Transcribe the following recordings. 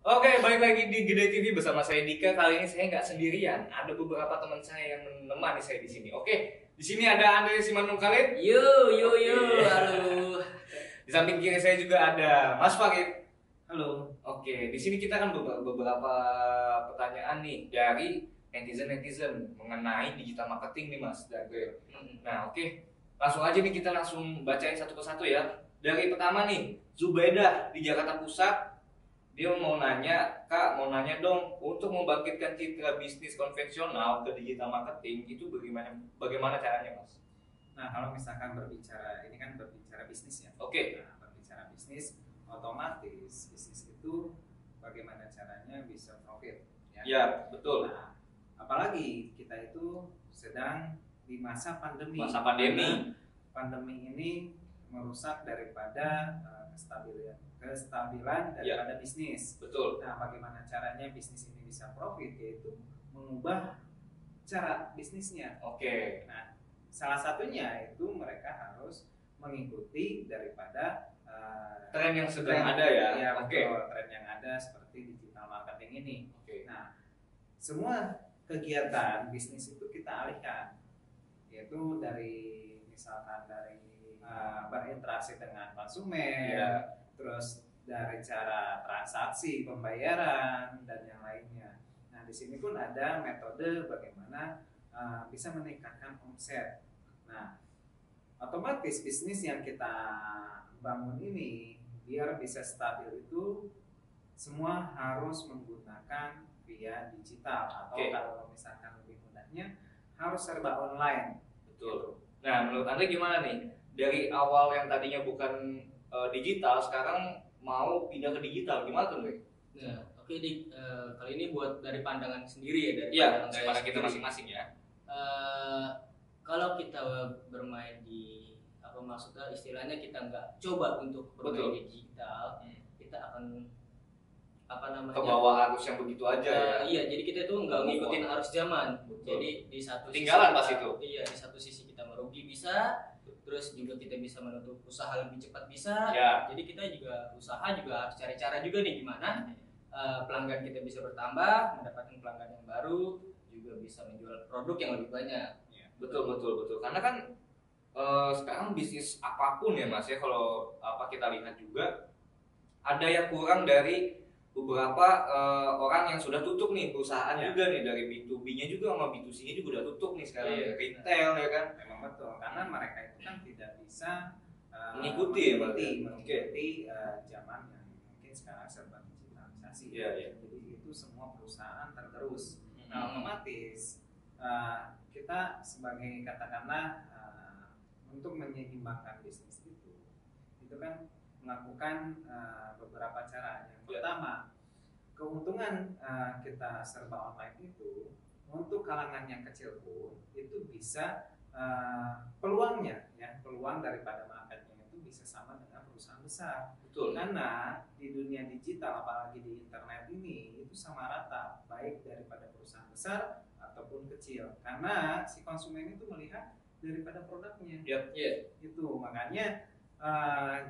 Oke, balik lagi di Gede TV bersama saya Dika. Kali ini saya nggak sendirian, ada beberapa teman saya yang menemani saya di sini. Oke, di sini ada Andre Simanung Khalid. Yo, Oke. halo. Di samping kiri saya juga ada Mas Farid. Halo. Oke, di sini kita akan beberapa pertanyaan nih dari netizen mengenai digital marketing nih Mas dan gue. Nah, oke. Langsung aja nih kita langsung bacain satu persatu ya. Dari pertama nih, Zubaidah di Jakarta Pusat. Dia mau nanya, Kak, mau nanya dong, untuk membangkitkan citra bisnis konvensional ke digital marketing itu bagaimana caranya, Mas? Nah, kalau misalkan berbicara, ini kan berbicara bisnis ya. Oke. Nah, berbicara bisnis, otomatis bisnis itu bagaimana caranya bisa profit, ya. Ya, betul. Nah, apalagi kita itu sedang di masa pandemi. Masa pandemi. Karena pandemi ini merusak daripada kestabilan daripada bisnis. Betul. Nah, bagaimana caranya bisnis ini bisa profit, yaitu mengubah cara bisnisnya. Oke. Nah, salah satunya itu mereka harus mengikuti daripada tren yang sedang ada ya. Ya, Oke. tren yang ada seperti digital marketing ini. Oke. Nah, semua kegiatan bisnis itu kita alihkan, yaitu dari misalkan dari berinteraksi dengan konsumen, Ya. terus dari cara transaksi pembayaran dan yang lainnya. Nah, di sini pun ada metode bagaimana bisa meningkatkan omset. Nah, otomatis bisnis yang kita bangun ini biar bisa stabil itu semua harus menggunakan via digital atau kalau misalkan lebih mudahnya harus serba online. Betul. Nah, menurut Anda gimana nih? Dari awal yang tadinya bukan digital, sekarang mau pindah ke digital, gimana tuh, Bre? Nah, oke Dik, kali ini buat dari pandangan sendiri ya, dari pandangan kita masing-masing ya. Kalau kita bermain di apa maksudnya istilahnya kita nggak coba untuk bermain di digital, kita akan apa namanya? Ke bawah arus yang begitu aja ya. Iya, jadi kita itu nggak ngikutin arus zaman. Betul. Jadi di satu tinggalan sisi pas itu. Iya, di satu sisi kita merugi bisa, terus juga kita bisa menutup usaha lebih cepat bisa. Ya. Jadi kita juga usaha juga harus cari cara juga nih gimana pelanggan kita bisa bertambah, mendapatkan pelanggan yang baru, juga bisa menjual produk yang lebih banyak. Ya. Betul. Karena kan sekarang bisnis apapun ya Mas ya, kalau kita lihat juga ada yang kurang dari beberapa orang yang sudah tutup nih perusahaan juga nih, dari B2B-nya juga sama B2C-nya juga udah tutup nih sekarang, retail ya kan. Memang betul, karena mereka itu kan tidak bisa mengikuti zaman yang mungkin sekarang serba digitalisasi. Iya. Jadi itu semua perusahaan tergerus. Nah, otomatis kita sebagai katakanlah untuk menyeimbangkan bisnis itu kan melakukan beberapa cara. Yang pertama, keuntungan kita serba online itu untuk kalangan yang kecil pun itu bisa peluang daripada marketnya itu bisa sama dengan perusahaan besar. Betul. Karena di dunia digital apalagi di internet ini itu sama rata, baik daripada perusahaan besar ataupun kecil. Karena si konsumen itu melihat daripada produknya. Itu makanya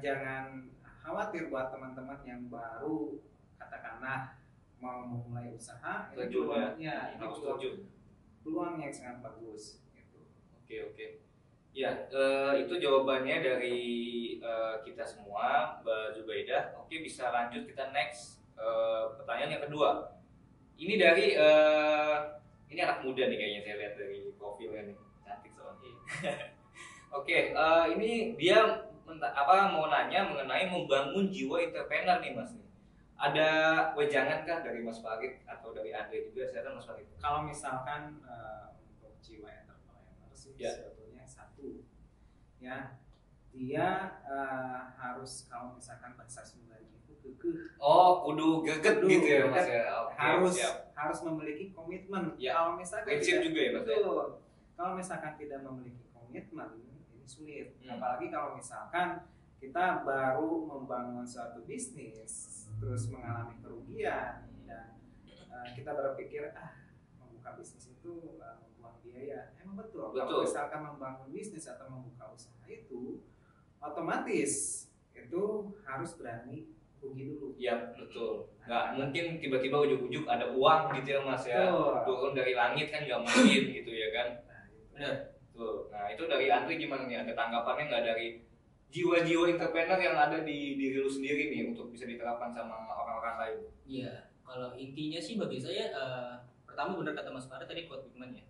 jangan khawatir buat teman-teman yang baru katakanlah mau memulai usaha, itu peluang yang sangat bagus gitu. Oke. Ya, itu jawabannya dari kita semua, Mbak Zubaidah. Oke, bisa lanjut kita next pertanyaan yang kedua. Ini dari ini anak muda nih kayaknya, saya lihat dari profilnya nih, cantik soalnya. Oke, ini dia mau nanya mengenai membangun jiwa entrepreneur nih Mas. Ada wejangan kah dari Mas Farid atau dari Andre juga? Saya Mas Farid. Kalau misalkan untuk jiwa entrepreneur sih sebetulnya satu, ya dia harus, kalau misalkan bahasa Sundanya itu kekeh. Oh, kudu geget gitu ya Mas ya. Harus memiliki komitmen. Ya. Kalau misalkan prinsip juga ya Mas. Betul. Kalau misalkan tidak memiliki komitmen, sulit. Apalagi kalau misalkan kita baru membangun suatu bisnis terus mengalami kerugian dan kita berpikir membuka bisnis itu membuang biaya. Emang betul. Kalau misalkan membangun bisnis atau membuka usaha itu otomatis itu harus berani rugi dulu. Iya, betul. Nggak mungkin tiba-tiba ujuk-ujuk ada uang gitu ya Mas ya. Turun dari langit kan nggak mungkin gitu ya kan. Benar. Tuh. Nah itu dari Andri gimana nih? Ada tanggapannya nggak dari jiwa-jiwa entrepreneur yang ada di diri lu sendiri nih untuk bisa diterapkan sama orang-orang lain? Iya, kalau intinya sih bagi saya pertama benar kata Mas Farid tadi quote Bigman ya.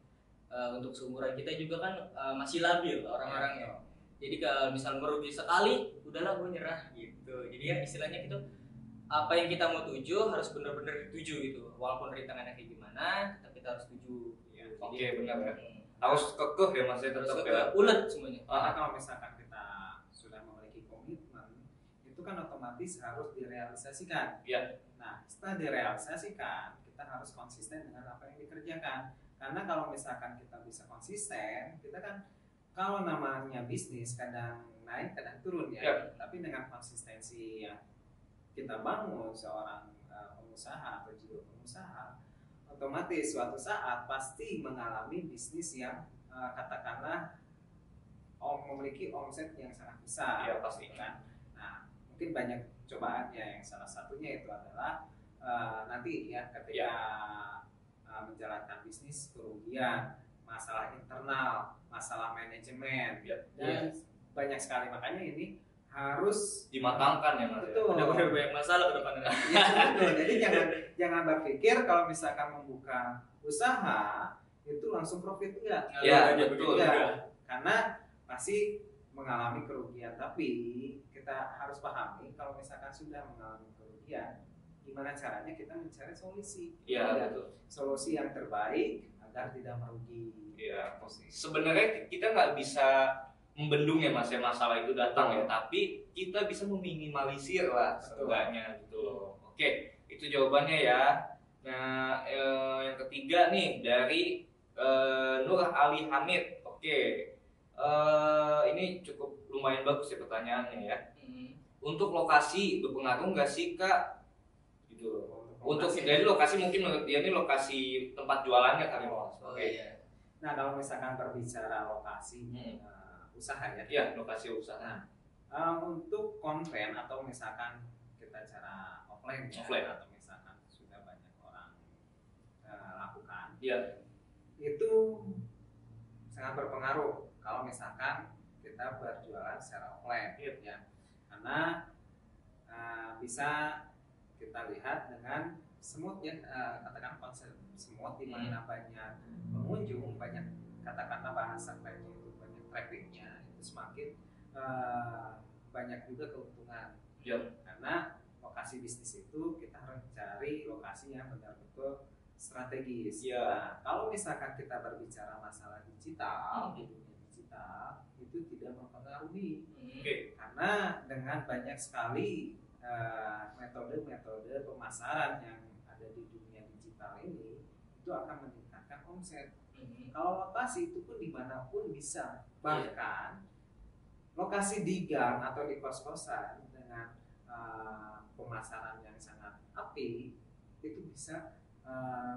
Untuk seumuran kita juga kan masih labil orang-orangnya. Jadi kalau misal merugi sekali, udahlah gue nyerah gitu. Jadi ya istilahnya gitu, apa yang kita mau tuju harus benar-benar dituju gitu. Walaupun rintangannya kayak gimana, tetap kita harus tuju. Ya. Oke, benar ya. Harus kekeh ya Mas ya, tetap ya. Ulet semuanya. Karena kalau misalkan kita sudah memiliki komitmen, itu kan otomatis harus direalisasikan. Iya. Nah, setelah direalisasikan, kita harus konsisten dengan apa yang dikerjakan. Karena kalau misalkan kita bisa konsisten, kita kan kalau namanya bisnis kadang naik kadang turun ya. Yep. Tapi dengan konsistensi yang kita bangun seorang pengusaha atau jiwa pengusaha, otomatis suatu saat pasti mengalami bisnis yang katakanlah memiliki omset yang sangat besar. Iya, pasti kan. Nah, mungkin banyak cobaannya. Yang salah satunya itu adalah nanti ya ketika menjalankan bisnis kerugian, masalah internal, masalah manajemen, dan banyak sekali. Makanya ini harus dimatangkan ya Mas. Betul. Benar-benar banyak masalah ke depannya. Ya, betul. Jadi jangan berpikir kalau misalkan membuka usaha itu langsung profit enggak. Ya, betul. Karena pasti mengalami kerugian, tapi kita harus pahami kalau misalkan sudah mengalami kerugian, gimana caranya kita mencari solusi. Iya, betul. Solusi yang terbaik agar tidak merugi. Iya, sebenarnya kita nggak bisa membendung ya Mas ya masalah itu datang ya, tapi kita bisa meminimalisir lah setidaknya gitu loh. Oke, itu jawabannya ya. Nah, yang ketiga nih dari Nur Ali Hamid. Oke. Ini cukup lumayan bagus ya pertanyaannya ya. Untuk lokasi berpengaruh nggak sih Kak? Gitu. Untuk dari lokasi mungkin menurut dia ini lokasi tempat jualannya kali Mas. Oke. Nah kalau misalkan berbicara lokasi usaha ya. Iya, lokasi usaha. Untuk konten atau misalkan kita cara offline ya, atau misalkan sudah banyak orang lakukan. Iya. Itu sangat berpengaruh kalau misalkan kita berjualan secara offline ya. Karena bisa kita lihat dengan semut ya, katakan konsep semut di mana banyak pengunjung, banyak katakanlah bahasa lainnya itu banyak trafficnya, itu semakin banyak juga keuntungan. Karena lokasi bisnis itu kita harus cari lokasi yang benar-betul strategis. Nah, kalau misalkan kita berbicara masalah digital, di dunia digital itu tidak mempengaruhi. Karena dengan banyak sekali metode-metode pemasaran yang ada di dunia digital ini itu akan meningkatkan omset. Kalau lokasi itu pun dimanapun bisa, bahkan lokasi di gang atau di kos-kosan dengan pemasaran yang sangat apik itu bisa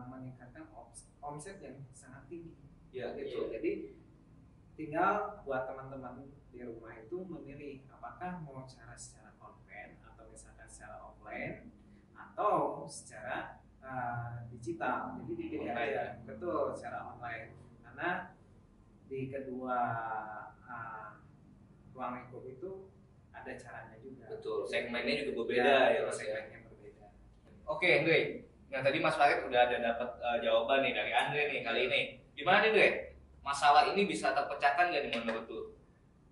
meningkatkan omset yang sangat tinggi. Gitu. Jadi tinggal buat teman-teman di rumah itu memilih apakah mau cara secara konven atau misalkan secara offline atau secara digital. Jadi dipilih aja, betul, secara online. Karena di kedua ruang lingkup itu ada caranya juga. Betul, segmennya juga berbeda ya Mas. Segmennya berbeda. Oke, Andre. Nah tadi Mas Farid udah ada dapat jawaban nih dari Andre nih kali ini. Gimana nih Andre? Masalah ini bisa terpecahkan nggak nih menurut lu?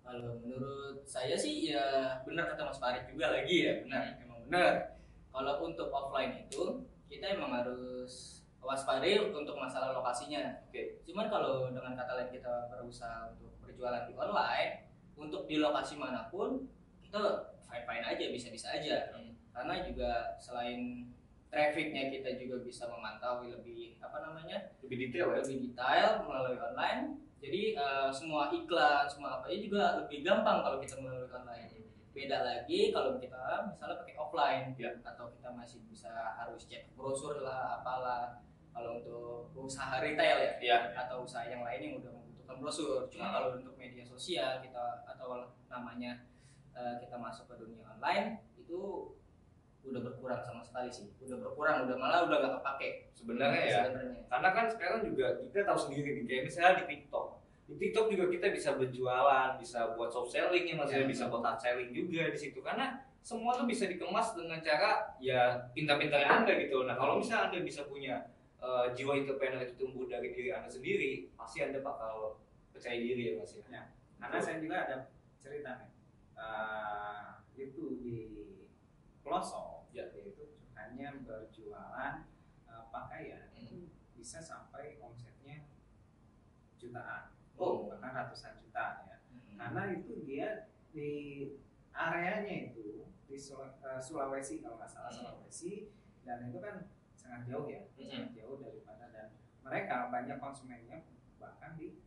Kalau menurut saya sih ya benar kata Mas Farid juga lagi ya, benar, emang benar. Kalau untuk offline itu kita emang harus waspada untuk masalah lokasinya. Cuman kalau dengan kata lain kita berusaha untuk berjualan di online, untuk di lokasi manapun kita fine-fine aja, bisa-bisa aja. Karena juga selain trafficnya kita juga bisa memantau lebih lebih detail ya? Lebih detail melalui online. Jadi semua iklan, semua apa juga lebih gampang kalau kita melalui online. Beda lagi kalau kita misalnya pakai offline atau kita masih bisa harus cek brosur lah, apalah. Kalau untuk usaha retail atau usaha yang lain yang udah membutuhkan brosur. Cuma kalau untuk media sosial kita atau namanya kita masuk ke dunia online itu udah berkurang sama sekali sih. Udah berkurang, malah udah nggak kepake sebenarnya ya. Karena kan sekarang juga kita tahu sendiri nih, kayak misalnya di TikTok. Di TikTok juga kita bisa berjualan, bisa buat soft selling ya, maksudnya bisa buat hard selling juga di situ. Karena semua tuh bisa dikemas dengan cara ya pintar-pintarnya Anda gitu. Nah, kalau misalnya Anda bisa punya jiwa entrepreneur itu tumbuh dari diri Anda sendiri, pasti Anda bakal percaya diri ya Mas ya. Ya, karena saya juga ada cerita nih. Itu di pelosok, yaitu hanya berjualan pakaian itu bisa sampai omsetnya jutaan, bahkan ratusan juta ya. Karena itu dia di areanya itu di Sulawesi kalau nggak salah Sulawesi, dan itu kan sangat jauh ya, sangat jauh daripada, dan mereka banyak konsumennya bahkan di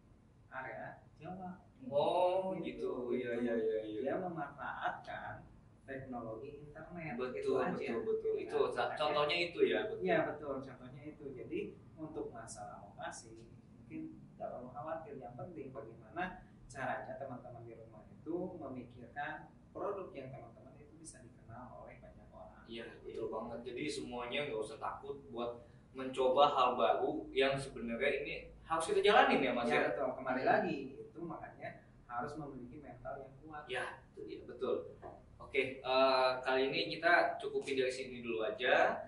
area Jawa. Oh gitu, iya. Dia memanfaatkan teknologi internet. Betul. Itu contohnya itu ya. Iya betul, contohnya itu. Jadi untuk masalah lokasi mungkin tidak perlu khawatir. Yang penting bagaimana caranya teman-teman di rumah itu memikirkan produk yang teman-teman itu bisa dikenal oleh banyak orang. Iya betul banget. Jadi semuanya nggak usah takut buat mencoba hal baru yang sebenarnya ini harus kita jalanin ya Mas ya. Betul. Kembali lagi itu makanya harus memiliki mental yang kuat. Ya, itu dia betul. Oke, kali ini kita cukupin dari sini dulu aja.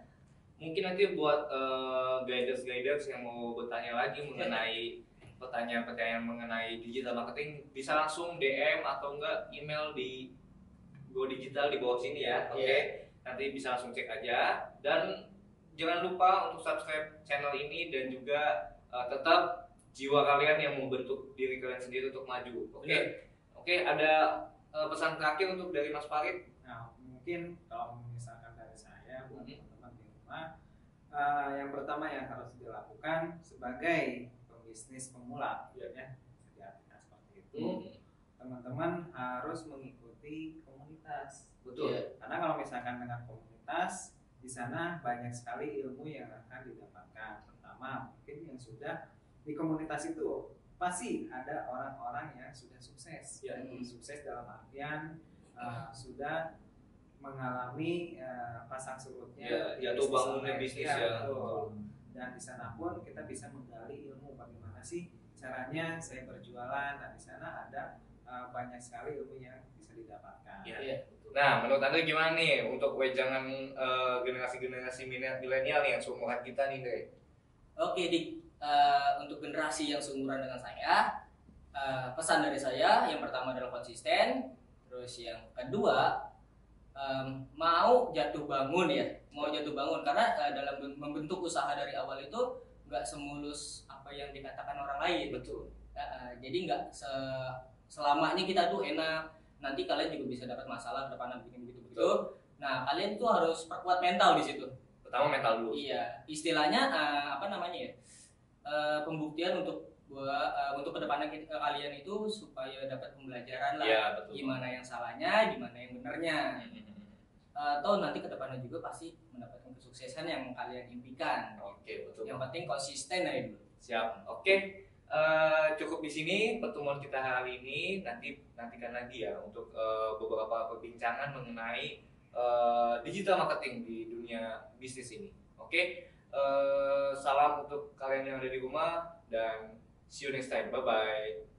Mungkin nanti buat guiders yang mau bertanya lagi mengenai pertanyaan-pertanyaan mengenai digital marketing, bisa langsung DM atau enggak email di Go Digital di bawah sini ya. Oke. Nanti bisa langsung cek aja, dan jangan lupa untuk subscribe channel ini, dan juga tetap jiwa kalian yang membentuk diri kalian sendiri untuk maju. Oke, ada pesan terakhir untuk dari Mas Farid? Nah, mungkin kalau misalkan dari saya buat teman-teman di rumah, yang pertama yang harus dilakukan sebagai pembisnis pemula, ya, diartikan seperti itu, teman-teman harus mengikuti komunitas. Betul. Karena kalau misalkan dengan komunitas, di sana banyak sekali ilmu yang akan didapatkan. Pertama, mungkin yang sudah di komunitas itu pasti ada orang-orang yang sudah sukses. Sukses dalam artian sudah mengalami pasang surutnya, jatuh bangunnya bisnis ya. Dan di sana pun kita bisa menggali ilmu bagaimana sih caranya saya berjualan, dan di sana ada banyak sekali ilmu yang bisa didapatkan. Nah, menurut Anda gimana nih untuk wejangan generasi-generasi milenial yang seumuran kita nih, Dre? Oke, untuk generasi yang seumuran dengan saya, pesan dari saya yang pertama adalah konsisten. Terus yang kedua, mau jatuh bangun karena dalam membentuk usaha dari awal itu nggak semulus apa yang dikatakan orang lain. Betul. Jadi nggak selamanya kita tuh enak. Nanti kalian juga bisa dapat masalah ke depan begitu. Nah, kalian tuh harus perkuat mental di situ. Pertama mental dulu. Iya, istilahnya pembuktian untuk kedepannya kalian itu supaya dapat pembelajaran lah. Ya, betul. Gimana yang salahnya, gimana yang benarnya. Atau nanti kedepannya juga pasti mendapatkan kesuksesan yang kalian impikan. Oke, betul. Yang penting konsisten aja dulu. Siap. Oke. Cukup di sini pertemuan kita hari ini. Nantikan lagi ya untuk beberapa perbincangan mengenai digital marketing di dunia bisnis ini. Oke. Salam untuk kalian yang ada di rumah, dan see you next time. Bye bye.